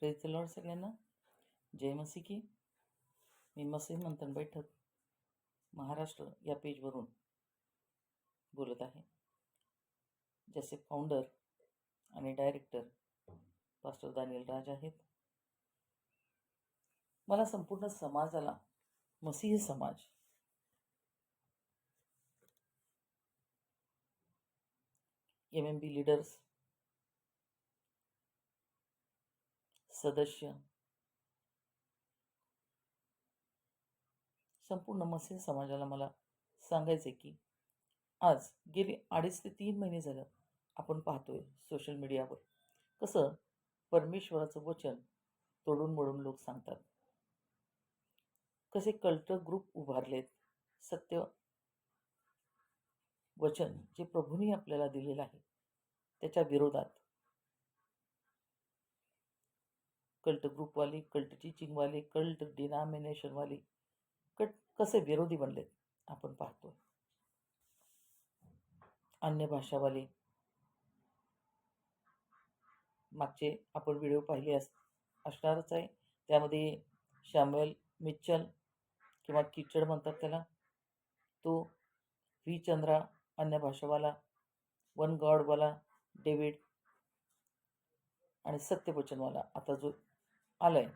Praise the Lord सगळ्यांना. जय मसीह की. मी मसीह मंथन बैठक महाराष्ट्र या पेजवरून बोलत आहे, ज्याचे फाउंडर आणि डायरेक्टर पास्टर दानियल राज आहेत. मला संपूर्ण समाजाला, मसीही समाज, MMB लीडर्स, सदस्य, संपूर्ण मसीह समाजाला मला सांगायचे की आज गेली 2.5 ते 3 महिने झालं आपण पाहतोय सोशल मीडियावर कसं परमेश्वराचं वचन तोडून मोडून लोक सांगतात, कसे कल्ट ग्रुप उभारलेत. सत्य वचन जे प्रभूंनी आपल्याला दिलेलं आहे त्याच्या विरोधात कल्ट ग्रुपवाले, कल्ट टीचिंगवाले, कल्ट डिनॉमिनेशनवाले कसे विरोधी बनलेत आपण पाहतो. अन्य भाषावाले, मागचे आपण व्हिडिओ पाहिले असणारच आहे. त्यामध्ये शॅम्युएल मिचल किंवा किचड म्हणतात त्याला, तो व्ही चंद्रा अन्य भाषावाला, वन गॉडवाला डेव्हिड आणि सत्यवचनवाला आता जो आलाय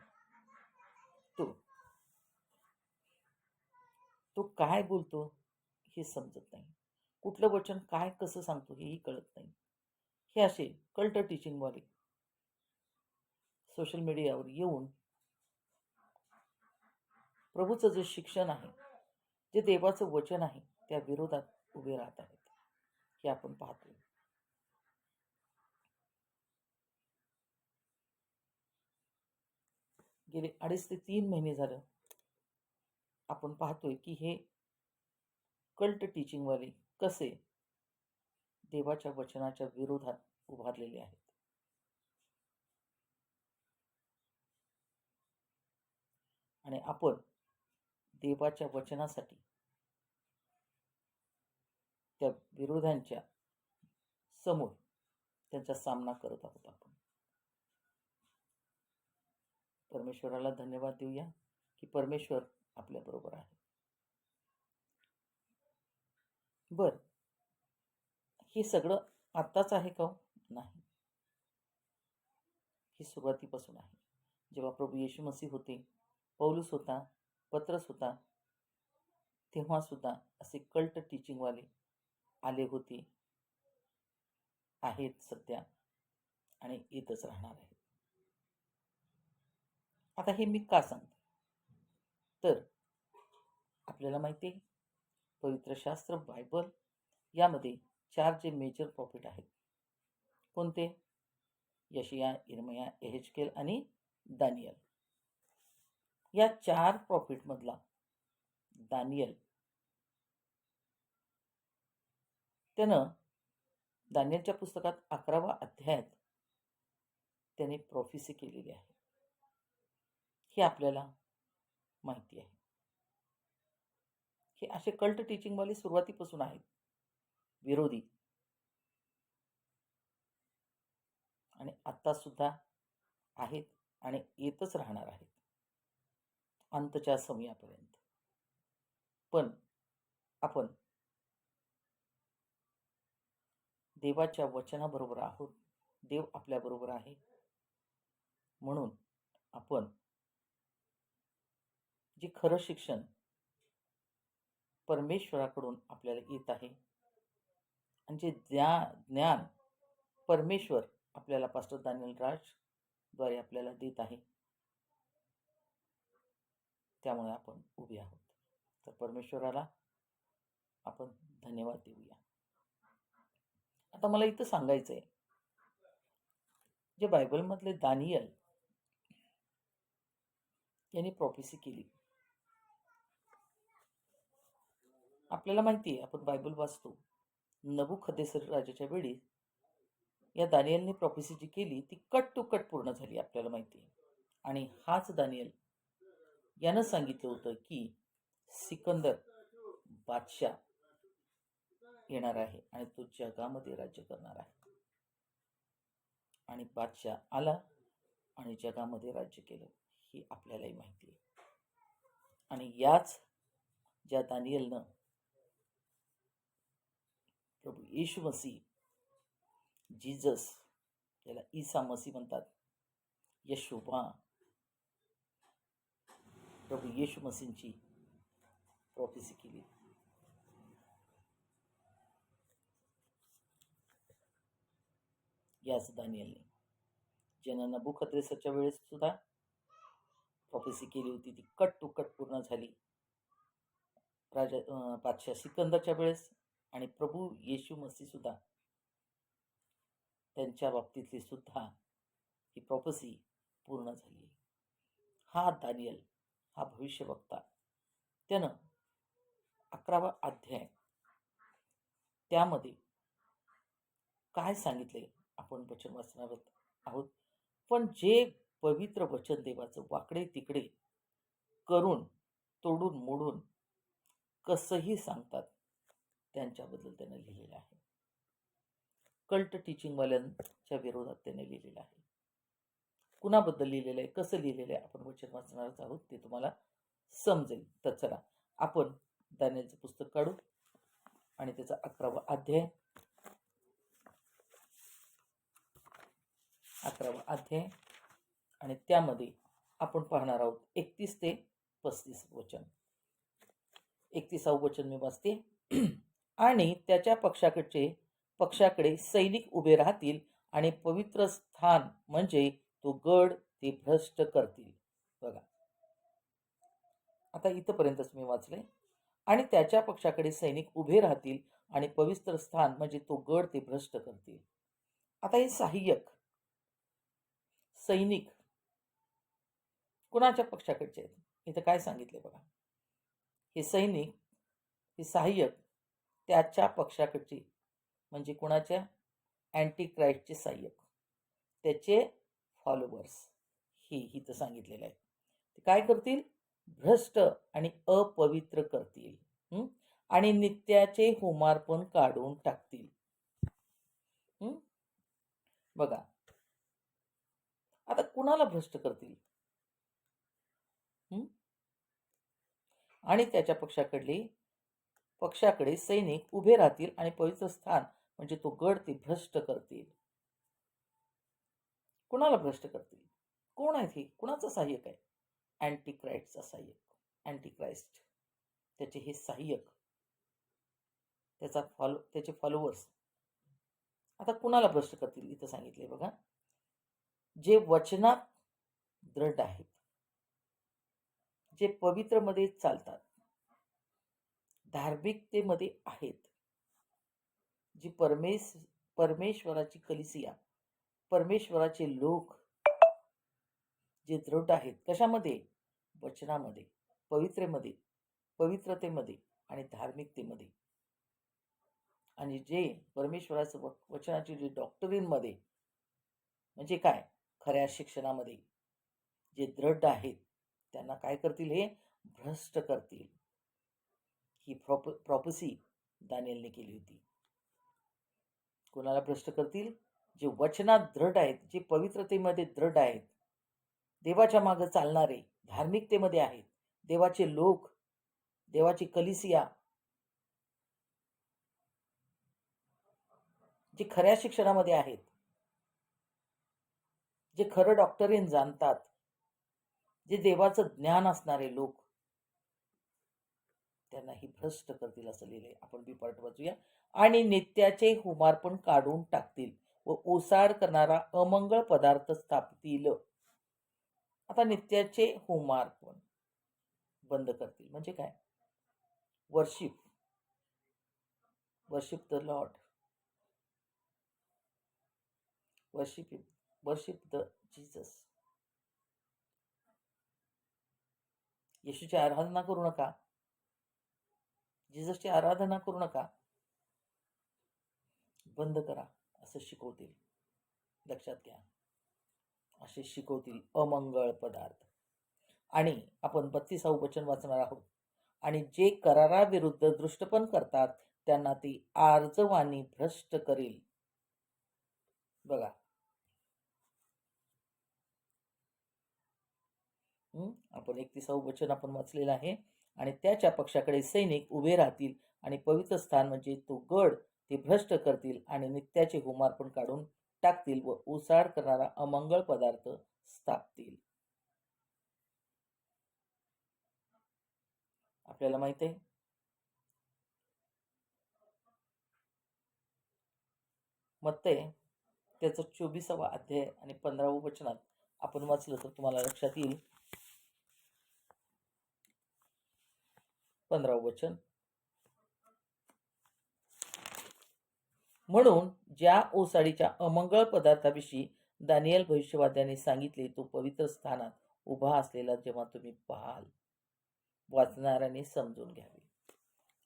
तो काय बोलतो हे समजत नाही. कुठलं वचन काय कसं सांगतो हेही कळत नाही. हे असे कल्ट टीचिंगवाले सोशल मीडियावर येऊन प्रभूचं जे शिक्षण आहे, जे देवाचं वचन आहे, त्या विरोधात उभे राहत आहेत. हे आपण पाहतोय. गेले 2.5 ते 3 महिने झालं आपण पाहतोय की हे कल्ट टीचिंगवाले कसे देवाच्या वचनाच्या विरोधात उभारलेले आहेत. आणि आपण देवाच्या वचनासाठी त्या विरोधांच्या समोर त्यांचा सामना करत आहोत. आपण परमेश्वराला धन्यवाद देऊया की परमेश्वर आपल्याबरोबर आहे. बर, हे सगळं आत्ताच आहे का? नाही, ही सुरुवातीपासून आहे. जेव्हा प्रभू येशू मसीह होते, पौलुस होता, पत्रस होता, तेव्हा सुद्धा असे कल्ट टीचिंगवाले आले होते, आहेत सध्या आणि येतच राहणार आहेत. आता हे मी का सांगते तर आपल्याला माहिती आहे, पवित्र शास्त्र बायबल यामध्ये 4 जे मेजर प्रॉफिट आहेत. कोणते? यशिया, इर्मया, एहेजकेल आणि दानियल. या 4 प्रॉफिट मधला दानियल, त्यानं दानियलच्या पुस्तकात 11व्या अध्यायात त्याने प्रॉफिसी केलेली आहे. हे आपल्याला माहिती आहे. हे असे कल्ट टीचिंगवाले सुरुवातीपासून आहेत, विरोधी, आणि आता सुद्धा आहेत आणि येतच राहणार आहेत अंतच्या समयापर्यंत. पण आपण देवाच्या वचनाबरोबर आहोत, देव आपल्याबरोबर आहे, म्हणून आपण जे खरं शिक्षण परमेश्वराकडून आपल्याला येत आहे आणि जे ज्ञान परमेश्वर आपल्याला पास्टर दानियल राज द्वारे आपल्याला देत आहे, त्यामुळे आपण उभे आहोत. तर परमेश्वराला आपण धन्यवाद देऊया. आता मला इथं सांगायचं आहे, जे बायबलमधले दानियल यांनी प्रॉफेसी केली. आपल्याला माहिती आहे, आपण बायबल वाचतो, नबुखद्नेसर राजाच्या वेळी या दानियलने प्रॉफेसी जी केली ती कट टू कट पूर्ण झाली, आपल्याला माहिती आहे. आणि हाच दानियल यानं सांगितलं होतं की सिकंदर बादशाह येणार आहे आणि तो जगामध्ये राज्य करणार आहे. आणि बादशाह आला आणि जगामध्ये राज्य केलं, ही आपल्यालाही माहिती आहे. आणि याच ज्या दानियलनं प्रभू येशू मसीह, जीजस, त्याला ईसा मसीह म्हणतात, यशोबा, प्रभू येशू मसीहची प्रॉफेसी केली. याच दानियलने ज्यानं नबुकद्रेसरच्या वेळेस सुद्धा प्रॉफेसी केली होती, ती कट टू कट पूर्ण झाली. बादशाह सिकंदरच्या वेळेस आणि प्रभू येशू मसीह सुद्धा, त्यांच्या बाबतीतली सुद्धा ही प्रॉफेसी पूर्ण झाली. हा दानियल, हा भविष्यवक्ता, त्यानं 11वा अध्याय त्यामध्ये काय सांगितले आपण वचन वाचणार आहोत. पण जे पवित्र वचन देवाचं वाकडे तिकडे करून, तोडून मोडून कसंही सांगतात, त्यांच्याबद्दल त्याने लिहिलेलं आहे. कल्ट टीचिंगवाल्यांच्या विरोधात त्याने लिहिलेलं आहे. कुणाबद्दल लिहिलेलं आहे, कसं लिहिलेलं आहे, आपण वचन वाचणारच आहोत, ते तुम्हाला समजेल. तर चला आपण दानियेलचं पुस्तक काढू आणि त्याचा 11वा अध्याय, 11वा अध्याय, आणि त्यामध्ये आपण पाहणार आहोत 31 ते 35 वचन. 31वे वचन मी वाचते. आणि त्याच्या पक्षाकडे सैनिक उभे राहतील आणि पवित्र स्थान म्हणजे तो गड ते भ्रष्ट करतील. बघा, आता इथपर्यंतच मी वाचले. आणि त्याच्या पक्षाकडे सैनिक उभे राहतील आणि पवित्र स्थान म्हणजे तो गड ते भ्रष्ट करतील. आता हे सहाय्यक सैनिक कुणाच्या पक्षाकडचे आहेत, इथं काय सांगितले बघा. हे सैनिक, हे सहाय्यक त्याच्या पक्षाकडचे म्हणजे कुणाच्या, अँटी क्राइस्टचे सहाय्यक, त्याचे फॉलोवर्स, हे इथं सांगितलेलं आहे. ते काय करतील, भ्रष्ट आणि अपवित्र करतील आणि नित्याचे होमार्पण काढून टाकतील. बघा, आता कुणाला भ्रष्ट करतील, आणि त्याच्या पक्षाकडे सैनिक उभे राहतील आणि पवित्र स्थान म्हणजे तो गड ते भ्रष्ट करतील. कुणाला भ्रष्ट करतील, कोण आहेत हे, कुणाचा सहाय्यक आहे, अँटी क्राइस्टचा सहाय्यक, अँटी क्राइस्ट, त्याचे हे सहाय्यक, त्याचे फॉलोवर्स. आता कुणाला भ्रष्ट करतील, इथं सांगितले बघा, जे वचनात दृढ आहेत, जे पवित्रमध्ये चालतात, धार्मिकतेमध्ये आहेत, जी परमेश्वराची कलिसिया, परमेश्वराचे लोक जे दृढ आहेत, कशामध्ये, वचनामध्ये, पवित्रतेमध्ये आणि धार्मिकतेमध्ये, आणि जे परमेश्वराचं वचनाची जे डॉक्टरीनमध्ये म्हणजे काय, खऱ्या शिक्षणामध्ये जे दृढ आहेत, त्यांना काय करतील, हे भ्रष्ट करतील. ही प्रॉफेसी दानियेलने केली होती. कोणाला भ्रष्ट करतील, जे वचनात दृढ आहेत, जे पवित्रतेमध्ये दृढ आहेत, देवाच्या मागे चालणारे, धार्मिकतेमध्ये आहेत, देवाचे लोक, देवाची कलिसिया, जे खऱ्या शिक्षणामध्ये आहेत, जे खरं डॉक्टरीन जाणतात, जे देवाचं ज्ञान असणारे लोक, त्यांना ही भ्रष्ट करतील असं लिहिलंय. आपण बी पार्ट वाचूया. आणि नित्याचे होमार्पण काढून टाकतील व ओसाड करणारा अमंगळ पदार्थ स्थापतील. आता नित्याचे होमार्पण बंद करतील म्हणजे काय, worship the lord, worship the Jesus. येशूची आराधना करू नका, जीससची आराधना करू नका, बंद करा असं शिकवतील. लक्षात घ्या, असे शिकवतील अमंगळ पदार्थ. आणि आपण 32वे वचन वाचणार आहोत. आणि जे कराराविरुद्ध दृष्टपण करतात त्यांना ती आर्जवानी भ्रष्ट करेल. बघा, आपण 31वे वचन आपण वाचलेलं आहे. आणि त्याच्या पक्षाकडे सैनिक उभे राहतील आणि पवित्र स्थान म्हणजे तो गड ते भ्रष्ट करतील आणि नित्याचे होमार पण काढून टाकतील व ओसाड करणारा अमंगळ पदार्थ स्थापतील. आपल्याला माहित आहे मत्तय त्याचं 24वा अध्याय आणि 15व वचनात आपण वाचलं तर तुम्हाला लक्षात येईल. 15व वचन, म्हणून ज्या ओसाडीच्या अमंगळ पदार्थाविषयी दानियल भविष्यवाद्याने सांगितले तो पवित्र स्थानात उभा असलेला जेव्हा तुम्ही पाहाल, वाचणाऱ्याने समजून घ्यावे.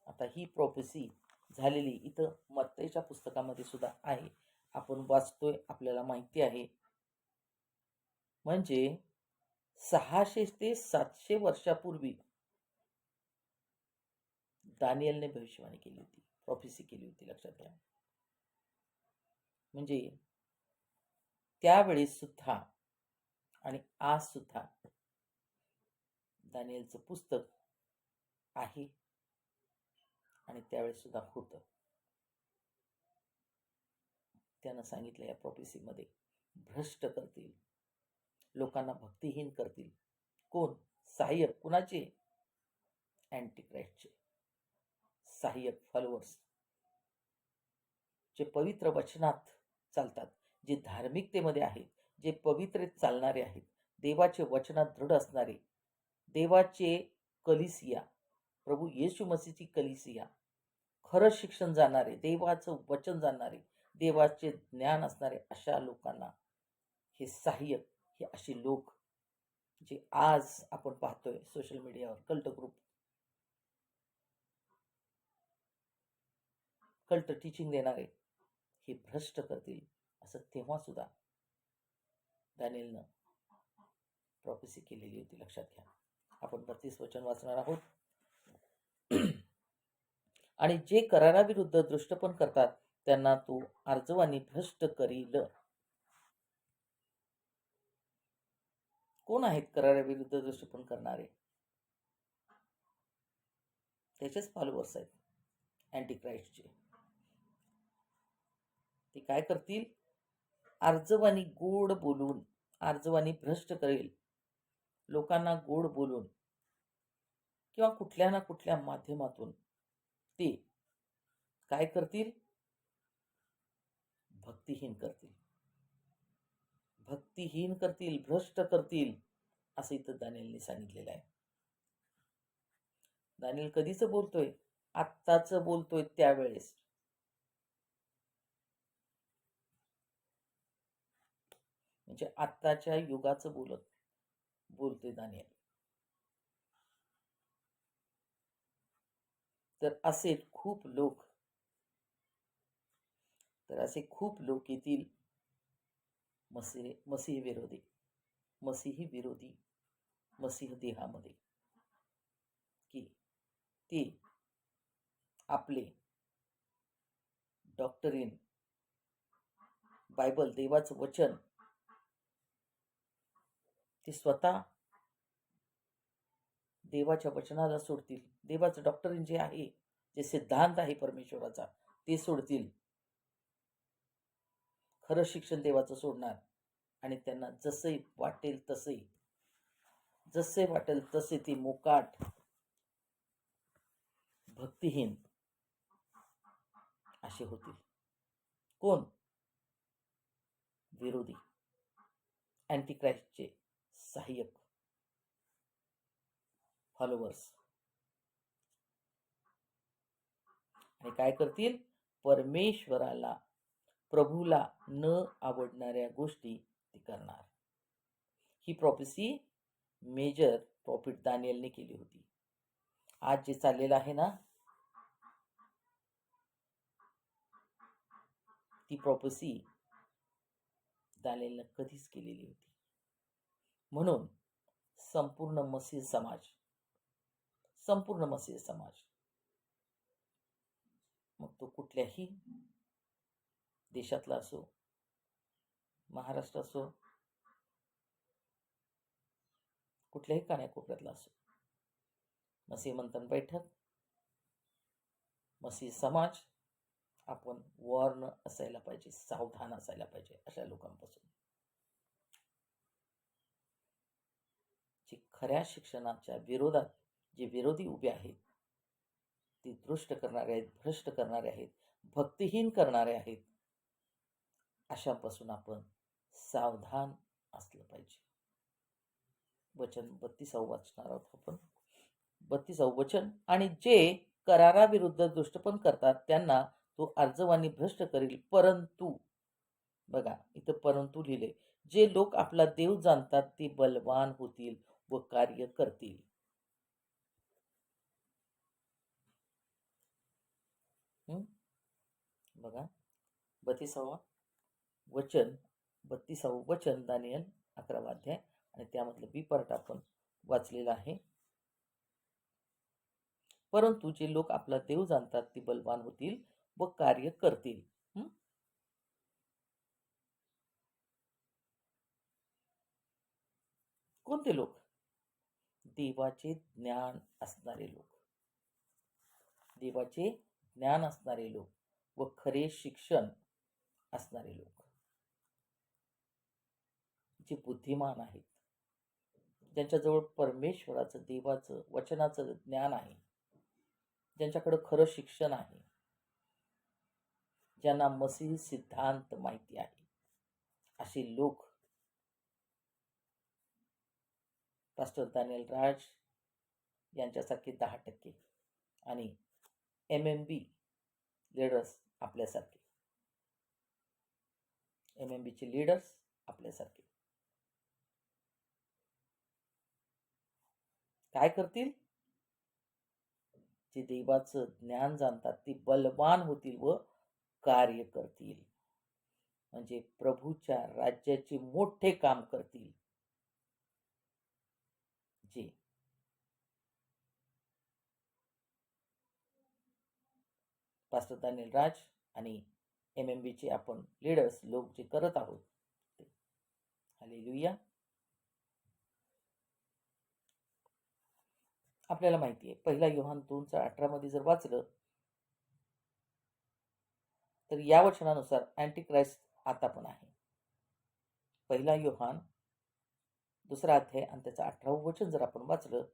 आता ही प्रोफेसी झालेली इथं मत्तईच्या पुस्तकामध्ये सुद्धा आहे. आपण वाचतोय, आपल्याला माहिती आहे. म्हणजे 600 ते 700 वर्षापूर्वी दानियलने भविष्यवाणी केली होती, प्रोफेसी केली होती. लक्षात घ्या. म्हणजे त्यावेळेस सुद्धा आणि आज सुद्धा दानियलचं पुस्तक आहे आणि त्यावेळेस सुद्धा होतं. त्यानं सांगितलं या प्रोफेसीमध्ये भ्रष्ट करतील, लोकांना भक्तिहीन करतील. कोण? सहाय्यक. कुणाचे? अँटिक्राइस्टचे सहाय्यक, फॉलोअर्स, जे पवित्र वचनात चालतात, जे धार्मिकतेमध्ये आहेत, जे पवित्रेत चालणारे आहेत, देवाचे वचनात दृढ असणारे, देवाचे कलिसिया, प्रभू येशू मसीहची कलिसिया, खरं शिक्षण जाणारे, देवाचं वचन जाणणारे, देवाचे ज्ञान असणारे अशा लोकांना हे सहाय्यक, हे असे लोक जे आज आपण पाहतोय सोशल मीडियावर, कल्ट ग्रुप, कल्ट टीचिंग देणारे, हे भ्रष्ट करतील असं तेव्हा सुद्धा दानियलनं प्रोफेसी केलेली होती. लक्षात घ्या. आपण 32 वचन वाचणार आहोत. आणि जे कराराविरुद्ध दृष्टपण करतात त्यांना तो आर्जवानी भ्रष्ट करील. कोण आहेत कराराविरुद्ध दृष्टपण करणारे? त्याचेच फॉलोअर्स आहेत, अँटिक्राइस्टचे. ते काय करतील? आर्जवानी गोड बोलून, आर्जवानी भ्रष्ट करेल, लोकांना गोड बोलून किंवा कुठल्या ना कुठल्या माध्यमातून ते काय करतील? भक्तिहीन करतील, भक्तिहीन करतील, भ्रष्ट करतील, असं इथं दानियलने सांगितलेलं आहे. दानियल कधीच बोलतोय? आत्ताच बोलतोय त्यावेळेस. म्हणजे आत्ताच्या युगाचं बोलतोय दानियल. तर असे खूप लोक येतील, मसीही विरोधी, मसीह देहामध्ये, की ते आपले डॉक्टरीन, बायबल, देवाचं वचन, ते स्वतः देवाच्या वचनाला सोडतील. देवाचं डॉक्टरीन जे आहे, जे सिद्धांत आहे परमेश्वराचा, ते सोडतील. खरं शिक्षण देवाचं सोडणार आणि त्यांना जसे वाटेल तसे ते मोकाट, भक्तिहीन असे होतील. कोण? विरोधी, अँटिक्राइस्टचे सहाय्यक, फॉलोअर्स. आणि काय करतील? परमेश्वराला, प्रभूला न आवडणाऱ्या गोष्टी ते करणार. ही प्रोफेसी मेजर प्रॉफिट दानियलने केली होती. आज जे चाललेलं आहे ना, ती प्रोफेसी दानियलने कधीच केलेली होती. म्हणून संपूर्ण मसीह समाज, मग तो कुठल्याही देशातला असो, महाराष्ट्र असो, कुठल्याही कानाकोपऱ्यातला असो. मसीह मंथन बैठक, मसीह समाज, आपण वॉर्न असायला पाहिजे, सावधान असायला पाहिजे अशा लोकांपासून. जे खऱ्या शिक्षणाच्या विरोधात जे विरोधी उभे आहेत, ते दृष्ट करणारे आहेत, भ्रष्ट करणारे आहेत, भक्तिहीन करणारे आहेत, अशापासून आपण सावधान असलं पाहिजे. वचन 32 वाचणार आहोत आपण. 32 वचन. आणि जे कराराविरुद्ध दृष्टपण करतात त्यांना तो अर्जवानी भ्रष्ट करील, परंतु, बघा इथं परंतु लिहिले, जे लोक आपला देव जाणतात ते बलवान होतील व कार्य करतील. बघा 32 वचन, 32 वचन, दानियल 11वा अध्याय, आणि त्यामधलं बी पार्ट आपण वाचलेला आहे. परंतु जे लोक आपला देव जाणतात ते बलवान होतील व कार्य करतील. कोणते लोक? देवाचे ज्ञान असणारे लोक, देवाचे ज्ञान असणारे लोक व खरे शिक्षण असणारे लोक, जे बुद्धिमान आहेत, ज्यांच्याजवळ परमेश्वराचं, देवाचं, वचनाचं ज्ञान आहे, ज्यांच्याकडे खरं शिक्षण आहे, ज्यांना मसीह सिद्धांत माहिती आहे, असे लोक पास्टर दानियल राज यांच्यासारखे 10%, आणि MMB लीडर्स आपल्यासारखे, MMBचे लीडर्स आपल्यासारखे काय करतील? जे देवाचं ज्ञान जाणतात ते बलवान होतील व कार्य करतील, म्हणजे प्रभूच्या राज्याचे मोठे काम करतील. जे पास्टर दानियल राज आणि MMBचे आपण लीडर्स लोक जे करत आहोत ते. हालेलुया. आपल्याला माहिती आहे, 1 योहान 2:18 मध्ये जर वाचलं तर या वचनानुसार अँटी क्राइस्ट आता पण आहे. 1 योहान 2 अध्याय आणि त्याचं 18वं वचन जर आपण वाचलं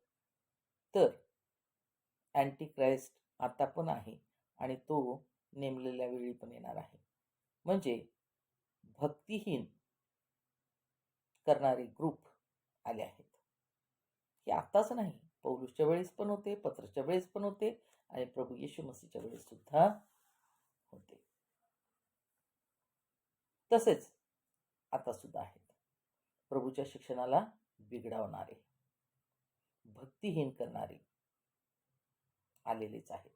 तर अँटी क्राइस्ट आता पण आहे आणि तो नेमलेल्या वेळी पण येणार आहे. म्हणजे भक्तिहीन करणारे ग्रुप आले आहेत. हे आताच नाही, पौलुसच्या वेळेस पण होते, पत्रच्या वेळेस पण होते, आणि प्रभू येशू मसीहच्या वेळेस सुद्धा होते. तसेच आता सुद्धा आहेत. प्रभूच्या शिक्षणाला बिघडवणारे, भक्तिहीन करणारे आलेलेच आहेत.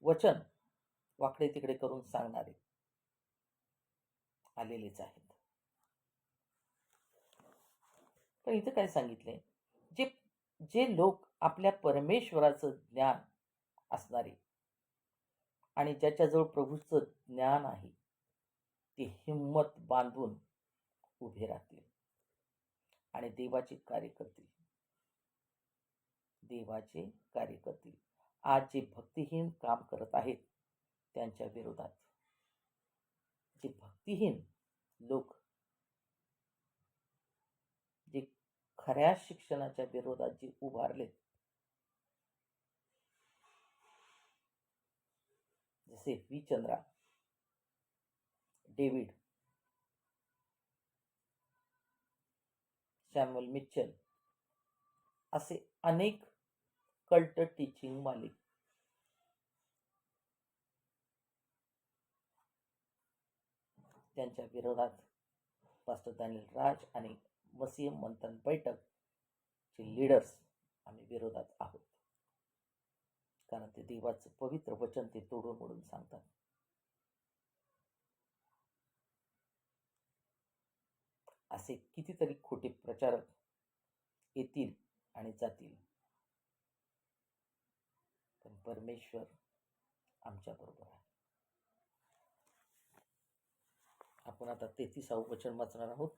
वचन वाकडे तिकडे करून सांगणारे आलेलेच आहेत. पण इथं काय सांगितलंय? जे जे लोक आपल्या परमेश्वराचं ज्ञान असणारे आणि ज्याच्याजवळ प्रभूचं ज्ञान आहे ते हिम्मत बांधून उभे राहतील आणि देवाचे कार्य करतील. देवाचे कार्य करतील. आज जे भक्तिहीन काम करत आहेत त्यांच्या विरोधात, जे भक्तिहीन लोक, जे खऱ्या शिक्षणाच्या विरोधात जे उभारले, जसे V Chandra, David, Samuel Mitchell, असे अनेक कल्ट टीचिंग वाले त्यांच्या विरोधात पास्टर दानियल राज आणि मसीह मंथन बैठक चे लीडर्स आम्ही विरोधात आहोत. कारण ते देवाचं पवित्र वचन ते तोडून मोडून सांगतात. असे कितीतरी खोटे प्रचारक येतील आणि जातील, पण परमेश्वर आमच्या बरोबर आहे. आपण आता 33 वचन वाचणार आहोत.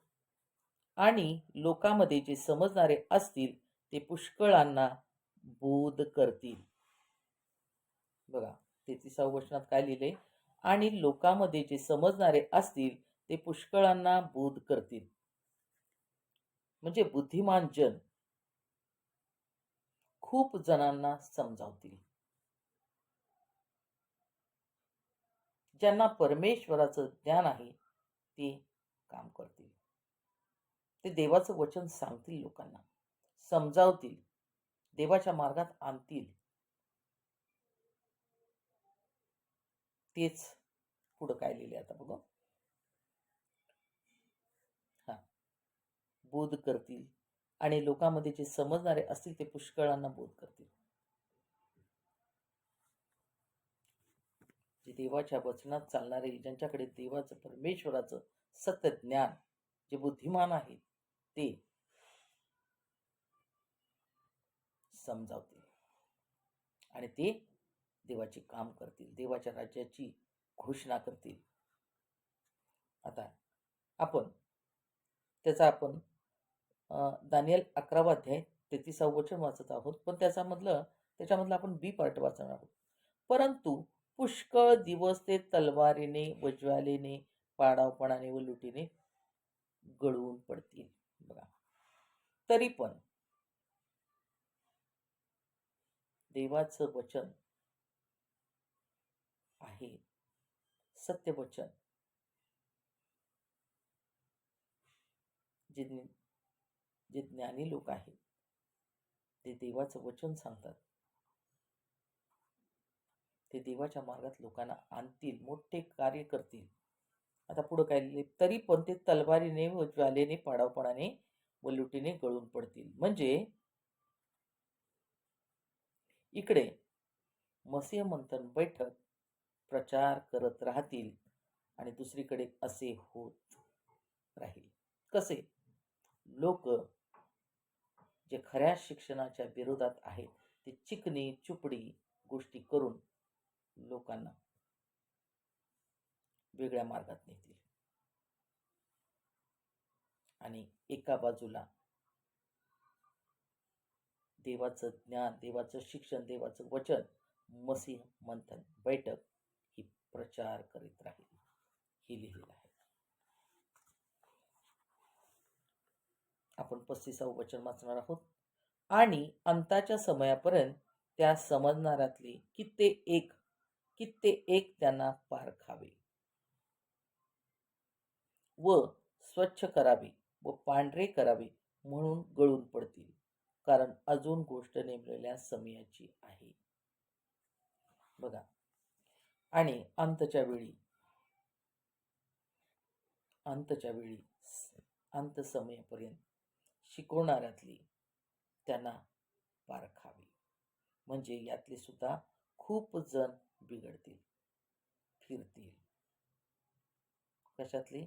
आणि लोकांमध्ये जे समजणारे असतील ते पुष्कळांना बोध करतील. बघा 33व्या वचनात काय लिहिले, आणि लोकांमध्ये जे समजणारे असतील ते पुष्कळांना बोध करतील. म्हणजे बुद्धिमान जन खूप जणांना समजावतील. ज्यांना परमेश्वराचं ज्ञान आहे ते काम करतील. ते देवाचं वचन सांगतील, लोकांना समजावतील, देवाच्या मार्गात आणतील. तेच पुढं काय लिहिले आता बघा. हा, बोध करतील आणि लोकांमध्ये जे समजणारे असतील ते पुष्कळांना बोध करतील. जे देवाच्या वचनात चालणारे, ज्यांच्याकडे देवाचं परमेश्वराचं सत्य ज्ञान, जे बुद्धिमान आहेत ते समजावतील आणि ते देवाचे काम करतील, देवाच्या राज्याची घोषणा करतील. आता आपण आपण दानिएल 11वा अध्याय 33वा वचन वाचत आहोत, पण त्याच्यामधलं आपण बी पार्ट वाचणार आहोत. परंतु पुष्कळ दिवस ते तलवारीने व ज्वालेने, पाडावपणाने व लुटीने गळून पडतील. बघा, तरी पण देवाचं वचन आहे, सत्य वचन, जे ज्ञानी लोक आहेत ते देवाचं वचन सांगतात, ते देवाच्या मार्गात लोकांना आणतील, मोठे कार्य करतील. आता पुढे काय लिहिले, तरी पण ते तलवारीने व ज्वालेने, पाडावपणाने व लुटीने गळून पडतील. म्हणजे इकडे मसीह मंथन बैठक प्रचार करत राहतील आणि दुसरीकडे असे होत राहील. कसे? लोक जे खऱ्या शिक्षणाच्या विरोधात आहेत ते चिकनी चुपडी गोष्टी करून लोकांना वेगळ्या मार्गात नेतील आणि एका बाजूला देवाचं ज्ञान, देवाचं शिक्षण, देवाचं वचन, मसीह मंथन बैठक ही प्रचार करीत राहील, हे लिहिलेलं आहे. आपण 35वे वचन वाचणार आहोत. आणि अंताच्या समयापर्यंत त्या समजणाऱ्यातले कित्येक त्यांना पारखावे व स्वच्छ करावे व पांढरे करावे म्हणून गळून पडतील, कारण अजून गोष्ट नेमलेल्या समयाची आहे. बघा, आणि अंतच्या वेळी अंत समयापर्यंत शिकवणाऱ्यातली त्यांना पारखावे. म्हणजे यातले सुद्धा खूप जण बिघडतील, फिरतील. कशातले?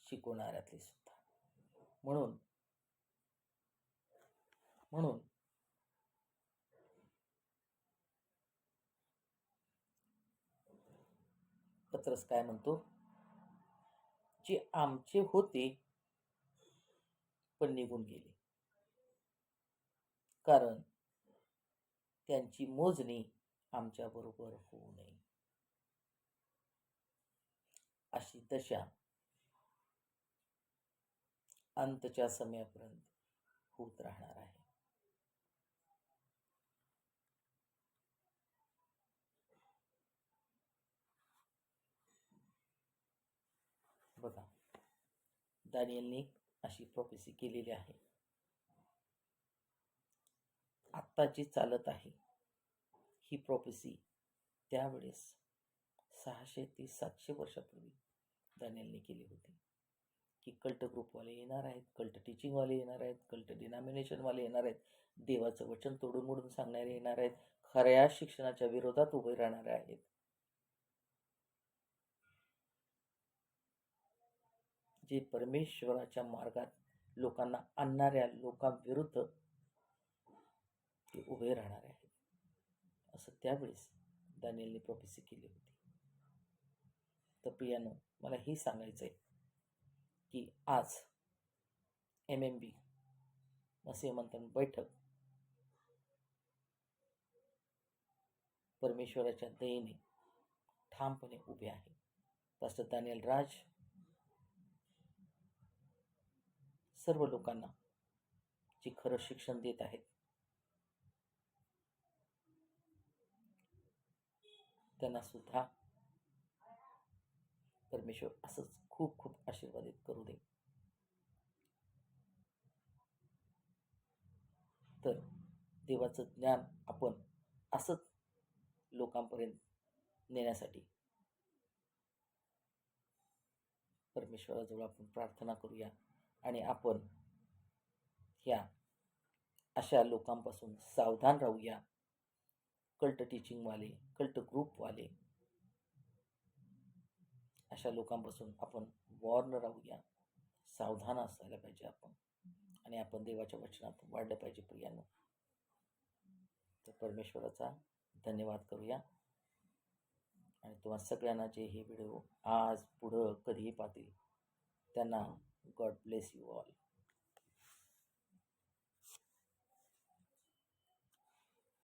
शिकवणाऱ्यातले सुद्धा. म्हणून पत्रस काय म्हणतो, जे आमचे होते पण निघून गेले, कारण त्यांची मोजणी आमच्या बरोबर होऊ नये, अशी दशा अंतच्या समयापर्यंत होत राहणार आहे. बघा, दानिएलने अशी प्रोफेसी केलेली आहे. आत्ता जी चालत आहे ही प्रोफेसी त्यावेळेस 600 ते 700 वर्षापूर्वी दानिएलने केली होती, की कल्ट ग्रुपवाले येणार आहेत, कल्ट टीचिंगवाले येणार आहेत, कल्ट डिनॉमिनेशनवाले येणार आहेत, देवाचं वचन तोडून मोडून सांगणारे येणार आहेत, खऱ्या शिक्षणाच्या विरोधात उभे राहणारे आहेत. जे परमेश्वराच्या मार्गात लोकांना आणणाऱ्या लोकांविरुद्ध ते उभे राहणारे आहेत, असं त्यावेळेस दानिएलने प्रोफेसी केली होती. तर प्रियानो, मला हे सांगायचंय की आज MMB मत्स्य बैठक परमेश्वराच्या दयेने ठामपणे उभे आहे. पास्टर दानियल राज सर्व लोकांना जे खरं शिक्षण देत आहेत, त्यांना सुद्धा परमेश्वर असंच खूप खूप आशीर्वादित करू दे. तर देवाचं ज्ञान आपण असंच लोकांपर्यंत नेण्यासाठी परमेश्वराजवळ आपण प्रार्थना करूया आणि आपण ह्या अशा लोकांपासून सावधान राहूया. कल्ट टीचिंगवाले, कल्ट ग्रुपवाले, अशा लोकांपासून आपण वॉर्न राहूया, सावधान असायला पाहिजे आपण, आणि आपण देवाच्या वचनात वाढलं पाहिजे प्रियांनो. तर परमेश्वराचा धन्यवाद करूया. आणि तुम्हा सगळ्यांना जे हे व्हिडिओ आज पुढं कधीही पाहतील त्यांना गॉड ब्लेस यू ऑल.